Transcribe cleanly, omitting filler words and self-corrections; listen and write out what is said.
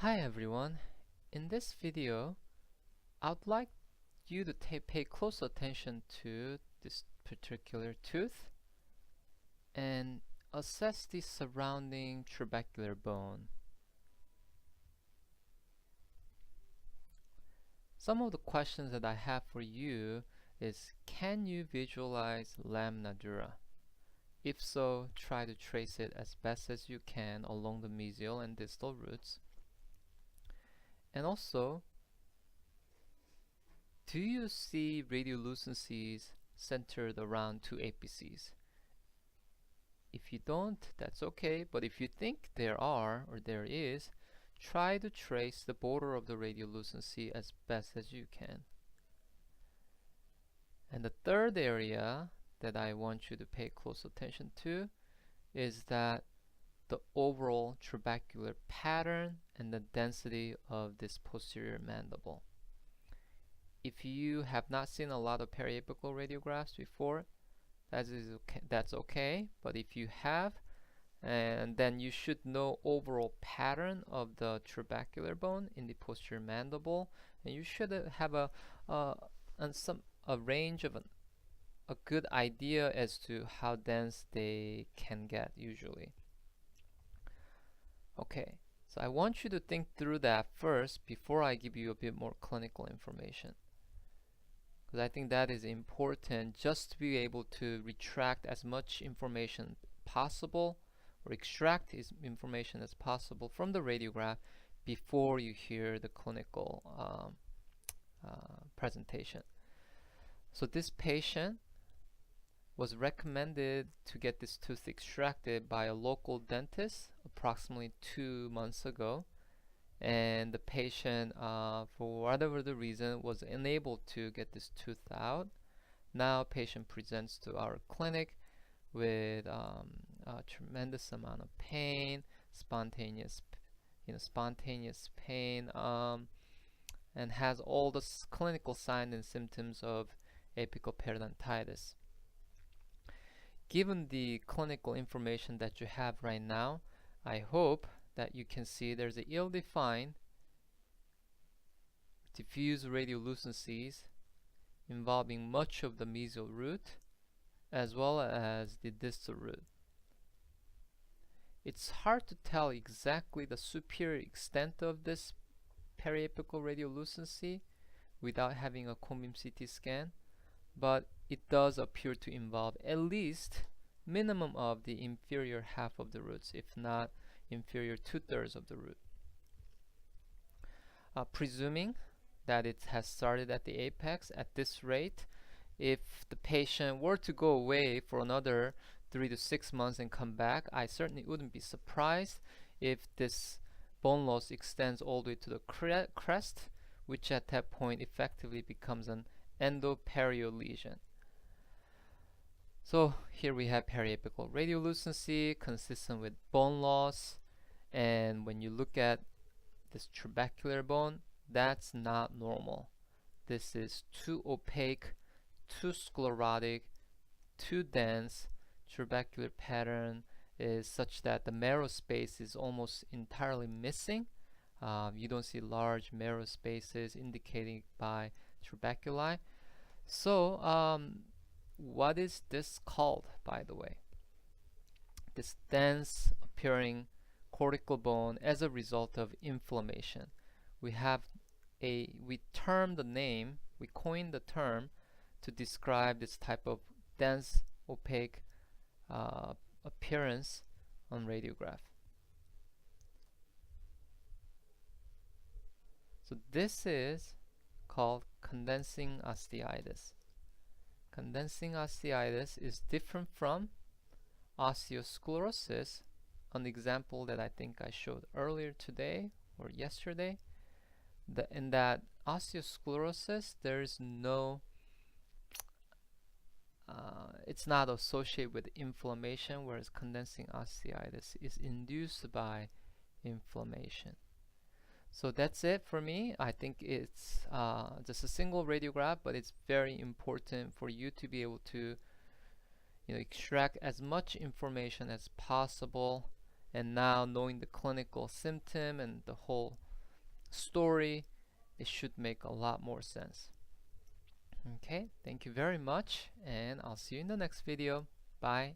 Hi everyone. In this video, I'd like you to pay close attention to this particular tooth and assess the surrounding trabecular bone. Some of the questions that I have for you is, can you visualize lamina dura? If so, try to trace it as best as you can along the mesial and distal roots. And also, do you see radiolucencies centered around two apices? If you don't, that's okay, but if you think there are or there is, try to trace the border of the radiolucency as best as you can. And the third area that I want you to pay close attention to is that the overall trabecular pattern and the density of this posterior mandible. If you have not seen a lot of periapical radiographs before, that's okay. But if you have, and then you should know overall pattern of the trabecular bone in the posterior mandible, and you should have a range of a good idea as to how dense they can get usually. Okay, so I want you to think through that first before I give you a bit more clinical information, because I think that is important just to be able to retract as much information possible or extract as information as possible from the radiograph before you hear the clinical presentation. So this patient was recommended to get this tooth extracted by a local dentist approximately 2 months ago, and the patient for whatever the reason was unable to get this tooth out. Now patient presents to our clinic with a tremendous amount of pain, spontaneous pain, and has all the clinical signs and symptoms of apical periodontitis. Given the clinical information that you have right now, I hope that you can see there's a ill-defined diffuse radiolucencies involving much of the mesial root as well as the distal root. It's hard to tell exactly the superior extent of this periapical radiolucency without having a cone beam CT scan, but it does appear to involve at least minimum of the inferior half of the roots, if not inferior 2/3 of the root. Presuming that it has started at the apex at this rate, if the patient were to go away for another 3 to 6 months and come back, I certainly wouldn't be surprised if this bone loss extends all the way to the crest, which at that point effectively becomes an endoperio lesion. So here we have periapical radiolucency consistent with bone loss, and when you look at this trabecular bone, that's not normal. This is too opaque, too sclerotic, too dense. Trabecular pattern is such that the marrow space is almost entirely missing. You don't see large marrow spaces indicated by trabeculi. So what is this called, by the way? This dense appearing cortical bone as a result of inflammation. We coined the term to describe this type of dense opaque appearance on radiograph. So this is called condensing osteitis. Condensing osteitis is different from osteosclerosis, an example that I think I showed earlier today or yesterday. In that osteosclerosis, there's no it's not associated with inflammation, whereas condensing osteitis is induced by inflammation. So that's it for me. I think it's just a single radiograph, but it's very important for you to be able to extract as much information as possible. And now knowing the clinical symptom and the whole story, it should make a lot more sense. Okay, thank you very much, and I'll see you in the next video. Bye.